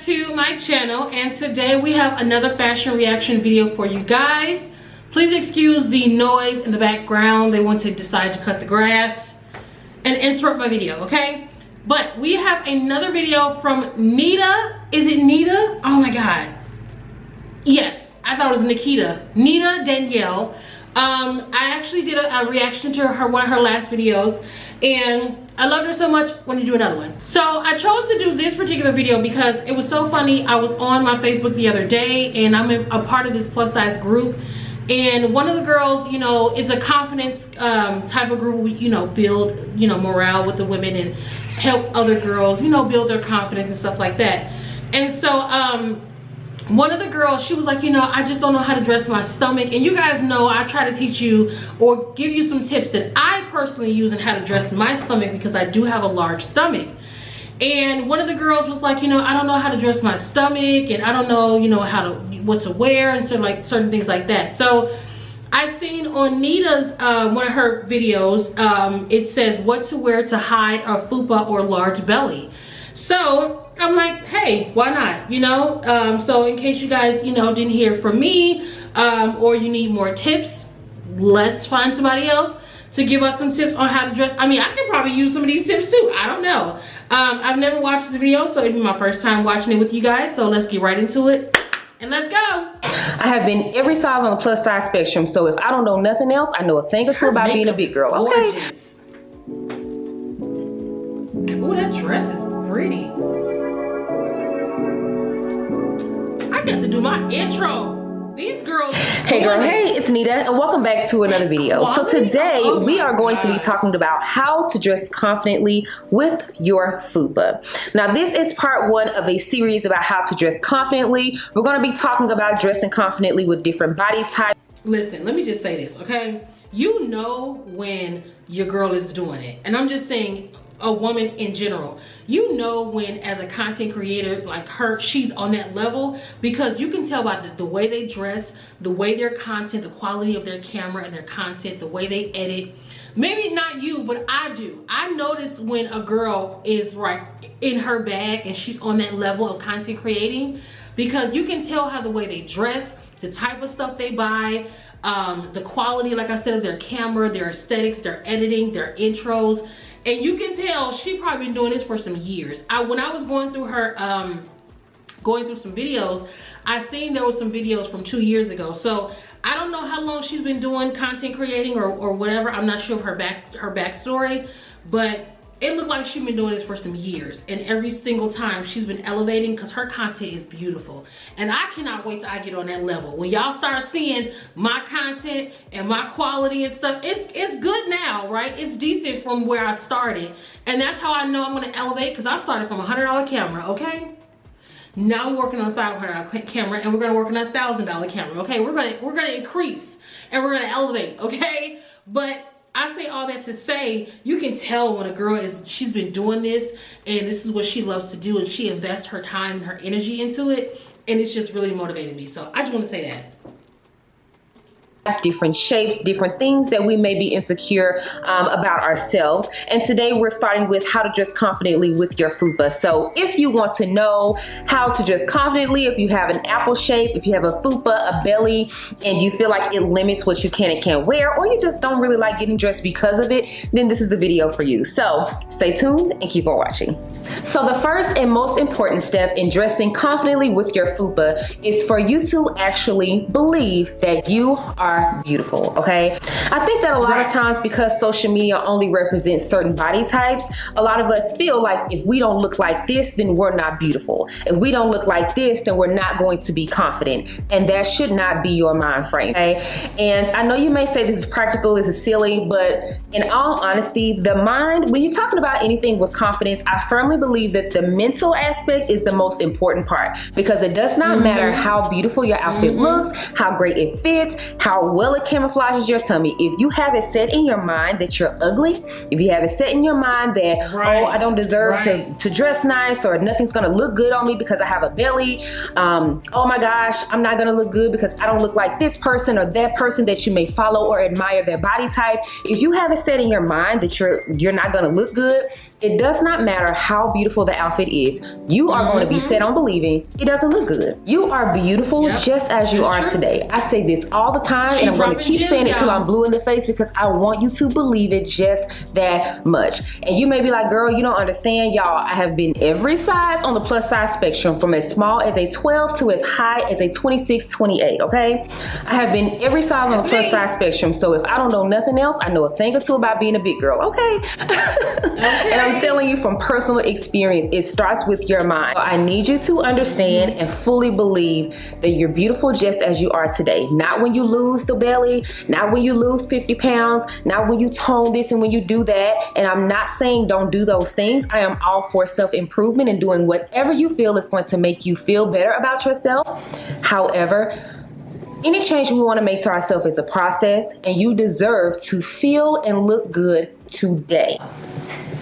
to my channel, and today we have another fashion reaction video for you guys. Please excuse the noise in the background. They want to decide to cut the grass and interrupt my video, okay? But we have another video from Nita. Is it Nita? Oh my god. Yes, I thought it was Nikita. Nita Danielle. I actually did a reaction to one of her last videos, and I loved her so much. Want to do another one. So I chose to do this particular video because it was so funny. I was on my Facebook the other day, and I'm a part of this plus size group, and one of the girls, you know, is a confidence type of group. We, you know, build, you know, morale with the women and help other girls, you know, build their confidence and stuff like that. And so one of the girls, she was like, you know, I just don't know how to dress my stomach. And you guys know I try to teach you or give you some tips that I personally use on how to dress my stomach, because I do have a large stomach. And one of the girls was like, you know, I don't know how to dress my stomach, and I don't know, you know, what to wear, and so like certain things like that. So I seen on Nita's one of her videos, it says what to wear to hide a fupa or large belly. So I'm like, hey, why not, you know? So in case you guys, you know, didn't hear from me, or you need more tips, let's find somebody else to give us some tips on how to dress. I mean, I could probably use some of these tips too. I don't know. I've never watched the video, so it'd be my first time watching it with you guys. So let's get right into it, and let's go. I have been every size on the plus size spectrum, so if I don't know nothing else, I know a thing or two about being a big girl, okay? Gorgeous. Ooh, that dress is pretty. I got to do my intro. These girls. Hey girl, hey, it's Nita, and welcome back to another video. So today we are going to be talking about how to dress confidently with your fupa. Now this is part one of a series about how to dress confidently. We're going to be talking about dressing confidently with different body types. Listen, let me just say this, okay? You know when your girl is doing it, and I'm just saying, a woman in general, you know when as a content creator like her, she's on that level, because you can tell by the way they dress, the way their content, the quality of their camera and their content, the way they edit. Maybe not you, but I do. I notice when a girl is right in her bag and she's on that level of content creating, because you can tell how the way they dress, the type of stuff they buy, the quality, like I said, of their camera, their aesthetics, their editing, their intros. And you can tell she probably been doing this for some years. When I was going through her, going through some videos, I seen there was some videos from 2 years ago. So I don't know how long she's been doing content creating or whatever. I'm not sure of her backstory, but it looked like she's been doing this for some years, and every single time she's been elevating, because her content is beautiful. And I cannot wait till I get on that level. When y'all start seeing my content and my quality and stuff, it's good now, right? It's decent from where I started. And that's how I know I'm gonna elevate, because I started from a $100 camera, okay? Now we're working on a $500 camera, and we're gonna work on a $1,000 camera, okay? We're gonna increase, and we're gonna elevate, okay? But I say all that to say, you can tell when a girl she's been doing this, and this is what she loves to do, and she invests her time and her energy into it, and it's just really motivated me. So I just want to say that. Different shapes, different things that we may be insecure about ourselves. And today we're starting with how to dress confidently with your fupa. So if you want to know how to dress confidently, if you have an apple shape, if you have a fupa, a belly, and you feel like it limits what you can and can't wear, or you just don't really like getting dressed because of it, then this is the video for you. So stay tuned and keep on watching. So the first and most important step in dressing confidently with your fupa is for you to actually believe that you are beautiful, okay? I think that a lot of times, because social media only represents certain body types, a lot of us feel like if we don't look like this, then we're not beautiful. If we don't look like this, then we're not going to be confident. And that should not be your mind frame, okay? And I know you may say this is practical, this is silly, but in all honesty, the mind, when you're talking about anything with confidence, I firmly believe that the mental aspect is the most important part, because it does not matter how beautiful your outfit looks, how great it fits, how well it camouflages your tummy. If you have it set in your mind that you're ugly, if you have it set in your mind that, oh, I don't deserve to dress nice, or nothing's gonna look good on me because I have a belly, oh my gosh, I'm not gonna look good because I don't look like this person or that person that you may follow or admire their body type. If you have it set in your mind that you're not gonna look good, it does not matter how beautiful the outfit is, you are going to be set on believing it doesn't look good. You are beautiful just as you are today. I say this all the time, and I'm going to keep saying it till I'm blue in the face, because I want you to believe it just that much. And you may be like, girl, you don't understand. Y'all, I have been every size on the plus size spectrum, from as small as a 12 to as high as a 26, 28, okay? I have been every size on the plus size spectrum, so if I don't know nothing else, I know a thing or two about being a big girl, okay? And I'm telling you from personal experience, it starts with your mind. I need you to understand and fully believe that you're beautiful just as you are today. Not when you lose the belly, not when you lose 50 pounds, not when you tone this and when you do that. And I'm not saying don't do those things. I am all for self-improvement and doing whatever you feel is going to make you feel better about yourself. However, any change we want to make to ourselves is a process, and you deserve to feel and look good today.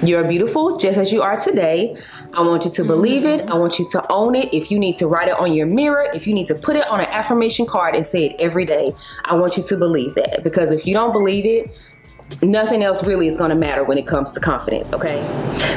You're beautiful just as you are today. I want you to believe it. I want you to own it. If you need to write it on your mirror, if you need to put it on an affirmation card and say it every day, I want you to believe that. Because if you don't believe it, nothing else really is going to matter when it comes to confidence, okay?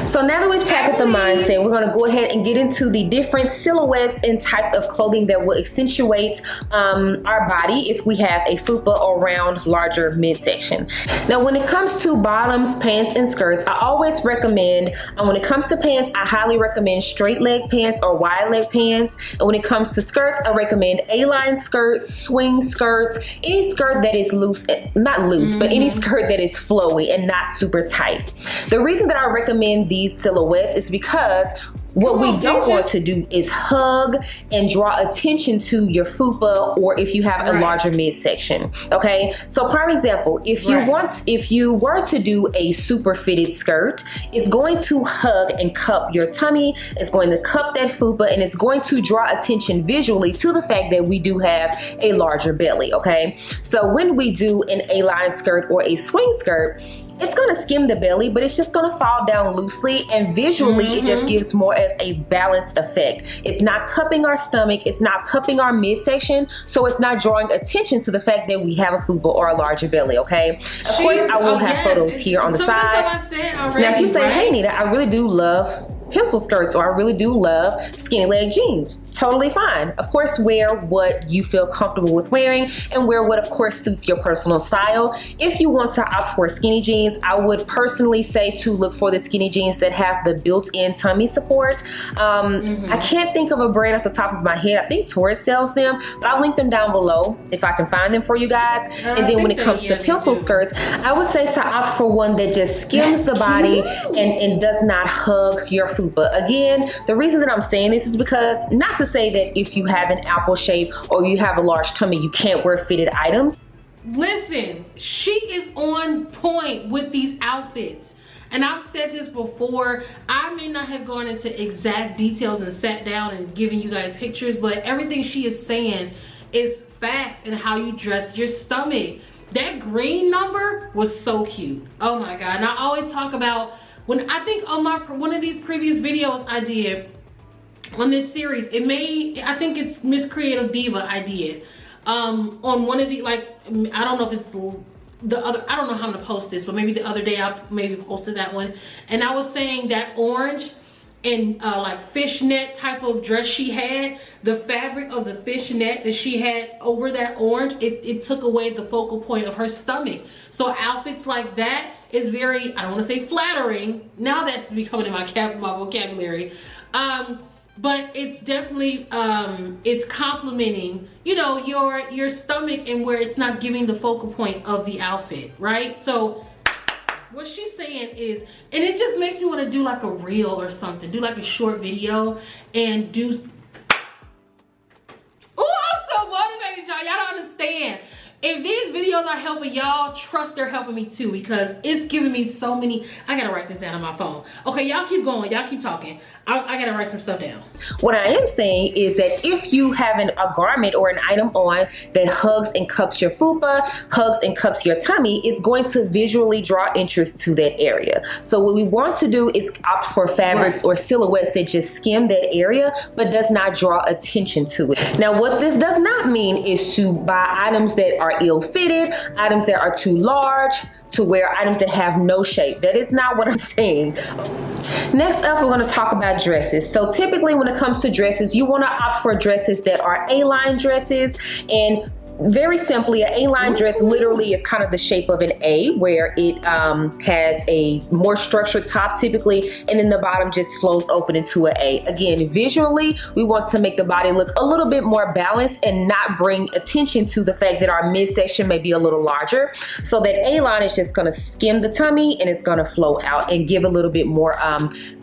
So now that we've tackled the mindset, we're going to go ahead and get into the different silhouettes and types of clothing that will accentuate our body if we have a fupa or round, larger midsection. Now, when it comes to bottoms, pants, and skirts, I always recommend, when it comes to pants, I highly recommend straight leg pants or wide leg pants. And when it comes to skirts, I recommend A-line skirts, swing skirts, any skirt that is loose, not loose, but any skirt that is flowy and not super tight. The reason that I recommend these silhouettes is because what we don't want to do is hug and draw attention to your fupa, or if you have a larger midsection. Okay, so prime example, if you were to do a super fitted skirt, it's going to hug and cup your tummy, it's going to cup that fupa, and it's going to draw attention visually to the fact that we do have a larger belly. Okay, so when we do an A-line skirt or a swing skirt, it's going to skim the belly, but it's just going to fall down loosely, and visually it just gives more of a balanced effect. It's not cupping our stomach, it's not cupping our midsection, so it's not drawing attention to the fact that we have a fupa or a larger belly, okay? Of course, I will have photos here on the side. Now, if you say, hey, Nita, I really do love pencil skirts, or I really do love skinny leg jeans, totally fine. Of course, wear what you feel comfortable with wearing, and wear what of course suits your personal style. If you want to opt for skinny jeans, I would personally say to look for the skinny jeans that have the built-in tummy support. I can't think of a brand off the top of my head. I think Taurus sells them, but I'll link them down below if I can find them for you guys. And then when it comes to pencil skirts, I would say to opt for one that just skims the body and does not hug your fupa. Again, the reason that I'm saying this is because, not to say that if you have an apple shape or you have a large tummy, you can't wear fitted items. Listen, she is on point with these outfits. And I've said this before, I may not have gone into exact details and sat down and given you guys pictures, but everything she is saying is facts in how you dress your stomach. That green number was so cute. Oh my God. And I always talk about, when I think on one of these previous videos I did on this series, I think it's Miss Creative Diva I did. On one of the, like, I don't know if it's the other, I don't know how I'm gonna post this, but maybe the other day I maybe posted that one. And I was saying that orange and like fishnet type of dress she had, the fabric of the fishnet that she had over that orange, it took away the focal point of her stomach. So outfits like that is very, I don't want to say flattering, now that's becoming in my vocabulary, but it's definitely it's complimenting, you know, your stomach, and where it's not giving the focal point of the outfit, right? So what she's saying is, and it just makes me want to do like a reel or something, do like a short video and do, oh, I'm so motivated, y'all don't understand. If these videos are helping y'all, trust they're helping me too, because it's giving me so many. I gotta write this down on my phone. Okay, y'all keep going, y'all keep talking. I gotta write some stuff down. What I am saying is that if you have a garment or an item on that hugs and cups your fupa, hugs and cups your tummy, it's going to visually draw interest to that area. So what we want to do is opt for fabrics or silhouettes that just skim that area, but does not draw attention to it. Now, what this does not mean is to buy items that are ill-fitted, items that are too large, to wear items that have no shape. That is not what I'm saying. Next up, we're going to talk about dresses. So typically when it comes to dresses, you want to opt for dresses that are A-line dresses, and very simply, an A-line dress literally is kind of the shape of an A, where it has a more structured top typically, and then the bottom just flows open into an A. Again, visually, we want to make the body look a little bit more balanced and not bring attention to the fact that our midsection may be a little larger. So that A-line is just going to skim the tummy and it's going to flow out and give a little bit more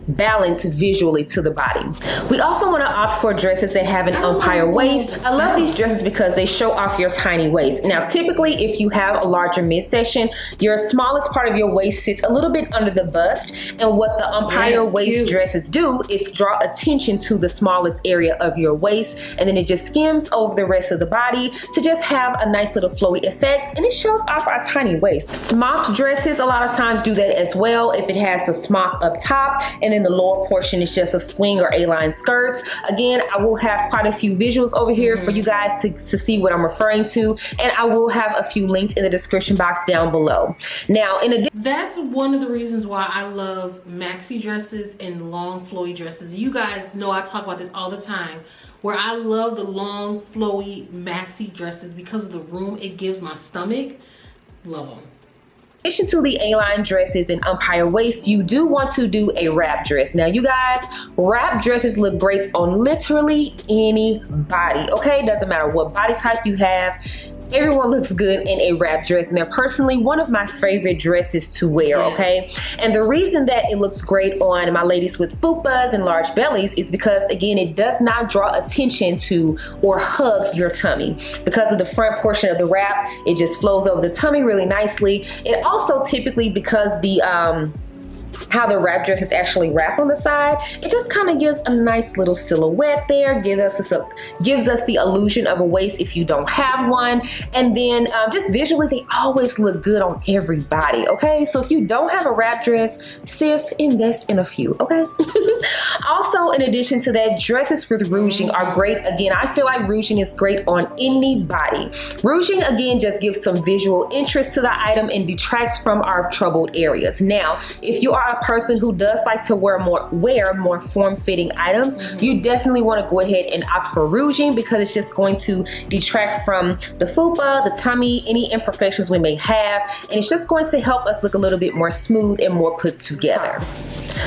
balance visually to the body. We also want to opt for dresses that have an umpire waist. I love these dresses because they show off your tiny waist. Now, typically, if you have a larger midsection, your smallest part of your waist sits a little bit under the bust, and what the umpire waist dresses do is draw attention to the smallest area of your waist, and then it just skims over the rest of the body to just have a nice little flowy effect, and it shows off our tiny waist. Smocked dresses a lot of times do that as well. If it has the smock up top and then the lower portion is just a swing or A-line skirt. Again, I will have quite a few visuals over here for you guys to see what I'm referring to, and I will have a few links in the description box down below. Now, in addition, that's one of the reasons why I love maxi dresses and long flowy dresses. You guys know I talk about this all the time, where I love the long flowy maxi dresses because of the room it gives my stomach. Love them. In addition to the A-line dresses and umpire waist, you do want to do a wrap dress. Now, you guys, wrap dresses look great on literally any body, okay? Doesn't matter what body type you have. Everyone looks good in a wrap dress, and they're personally one of my favorite dresses to wear, okay? And the reason that it looks great on my ladies with fupas and large bellies is because, again, it does not draw attention to or hug your tummy. Because of the front portion of the wrap, it just flows over the tummy really nicely. It also typically, because the how the wrap dress is actually wrapped on the side, it just kind of gives a nice little silhouette there, gives us the illusion of a waist if you don't have one, and then just visually they always look good on everybody, okay? So if you don't have a wrap dress, sis, invest in a few, okay? Also, in addition to that, dresses with ruching are great. Again, I feel like ruching is great on anybody. Ruching, again, just gives some visual interest to the item and detracts from our troubled areas. Now, if you are a person who does like to wear more form-fitting items, you definitely want to go ahead and opt for ruching, because it's just going to detract from the fupa, the tummy, any imperfections we may have, and it's just going to help us look a little bit more smooth and more put together.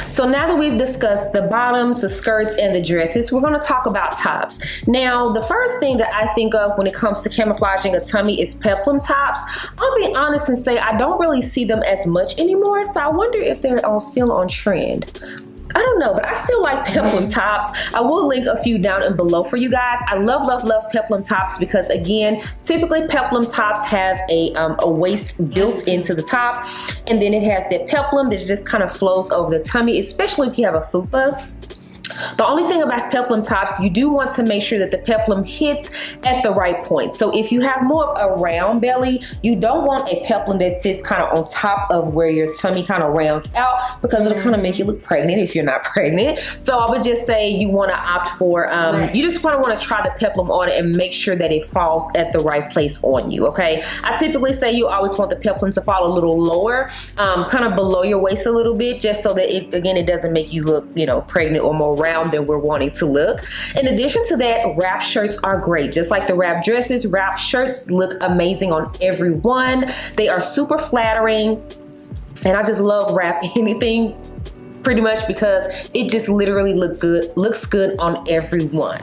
So now that we've discussed the bottoms, the skirts, and the dresses, we're going to talk about tops. Now, the first thing that I think of when it comes to camouflaging a tummy is peplum tops. I'll be honest and say I don't really see them as much anymore, so I wonder if they're still on trend. I don't know, but I still like peplum tops. I will link a few down and below for you guys. I love, love, love peplum tops because, again, typically peplum tops have a waist built into the top, and then it has that peplum that just kind of flows over the tummy, especially if you have a fupa. The only thing about peplum tops, you do want to make sure that the peplum hits at the right point. So if you have more of a round belly, you don't want a peplum that sits kind of on top of where your tummy kind of rounds out, because it'll kind of make you look pregnant if you're not pregnant. So I would just say you want to opt for, you just want to try the peplum on it and make sure that it falls at the right place on you, okay? I typically say you always want the peplum to fall a little lower, kind of below your waist a little bit, just so that it doesn't make you look, pregnant or more round than we're wanting to look. In addition to that, wrap shirts are great. Just like the wrap dresses, wrap shirts look amazing on everyone. They are super flattering, and I just love wrap anything pretty much because it just literally looks good on everyone.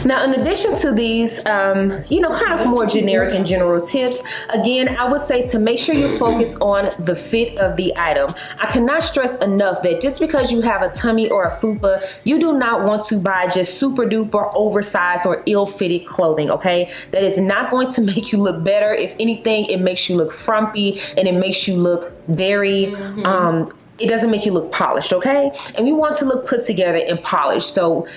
Now, in addition to these, kind of more generic and general tips, again, I would say to make sure you focus on the fit of the item. I cannot stress enough that just because you have a tummy or a fupa, you do not want to buy just super duper oversized or ill-fitted clothing, okay? That is not going to make you look better. If anything, it makes you look frumpy, and it makes you look very, it doesn't make you look polished, okay? And we want to look put together and polished. So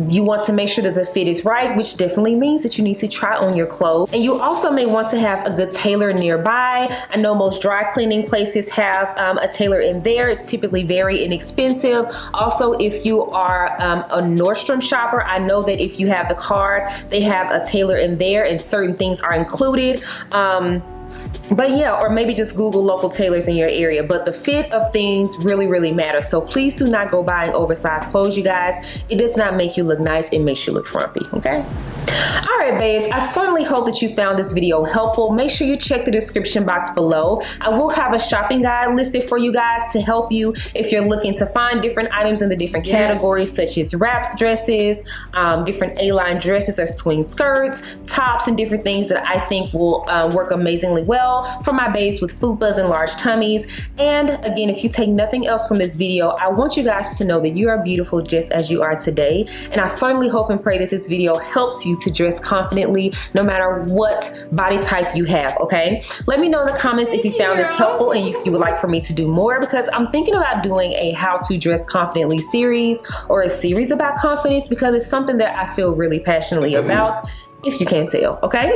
you want to make sure that the fit is right, which definitely means that you need to try on your clothes. And you also may want to have a good tailor nearby. I know most dry cleaning places have a tailor in there. It's typically very inexpensive. Also, if you are a Nordstrom shopper, I know that if you have the card, they have a tailor in there and certain things are included. But yeah, or maybe just Google local tailors in your area. But the fit of things really, really matters. So please do not go buying oversized clothes, you guys. It does not make you look nice. It makes you look frumpy, okay? All right, babes, I certainly hope that you found this video helpful. Make sure you check the description box below. I will have a shopping guide listed for you guys to help you if you're looking to find different items in the different categories, such as wrap dresses, different A-line dresses or swing skirts, tops, and different things that I think will work amazingly well for my babes with fupas and large tummies. And again, if you take nothing else from this video, I want you guys to know that you are beautiful just as you are today. And I certainly hope and pray that this video helps you to dress confidently no matter what body type you have, okay? Let me know in the comments if you found this helpful and if you would like for me to do more, because I'm thinking about doing a how to dress confidently series or a series about confidence, because it's something that I feel really passionately about, if you can't tell, okay?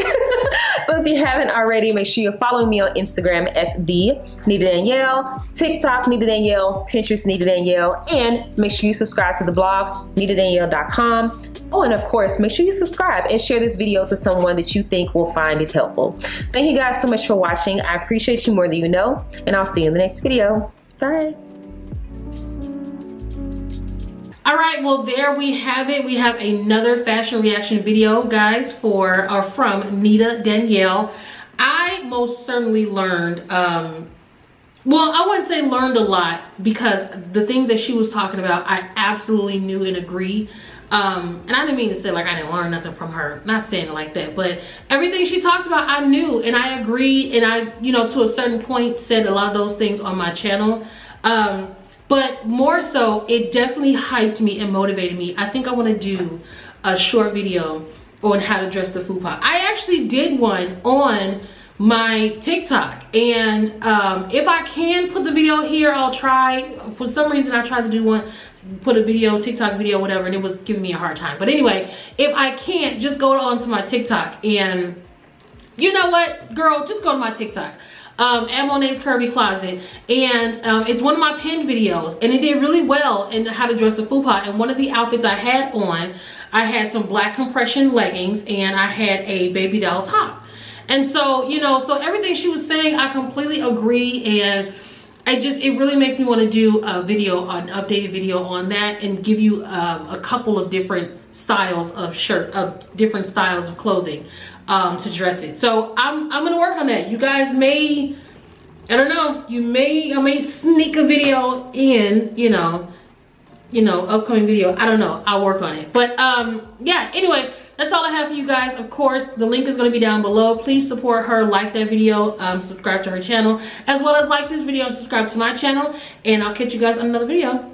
So if you haven't already, make sure you're following me on Instagram as the Nita Danielle, TikTok Nita Danielle, Pinterest Nita Danielle, and make sure you subscribe to the blog nitadanielle.com. Oh, and of course, make sure you subscribe and share this video to someone that you think will find it helpful. Thank you guys so much for watching. I appreciate you more than you know, and I'll see you in the next video. Bye. All right, well, there we have it. We have another fashion reaction video, guys, from Nita Danielle. I most certainly learned, well, I wouldn't say learned a lot, because the things that she was talking about, I absolutely knew and agree. And I didn't mean to say like I didn't learn nothing from her, not saying it like that, but everything she talked about, I knew and I agreed, and I, you know, to a certain point said a lot of those things on my channel. But more so, it definitely hyped me and motivated me. I think I want to do a short video on how to dress the fupa. I actually did one on my TikTok, and if I can put the video here, I'll try. For some reason, I tried to do one, put a video, TikTok video, whatever, and it was giving me a hard time. But anyway, if I can't, just go onto my TikTok, and you know what, girl, just go to my TikTok. At Mone's Curvy Closet, and it's one of my pinned videos, and it did really well in how to dress the fupa. And one of the outfits I had on, I had some black compression leggings, and I had a baby doll top. And so, you know, so everything she was saying, I completely agree, and it really makes me want to do a video, an updated video on that, and give you a couple of different styles of different styles of clothing to dress it. So I'm gonna work on that. You guys may, I don't know, I may sneak a video in, you know, upcoming video. I don't know, I'll work on it. But yeah, anyway, that's all I have for you guys. Of course, the link is going to be down below. Please support her, like that video, subscribe to her channel, as well as like this video and subscribe to my channel. And I'll catch you guys on another video.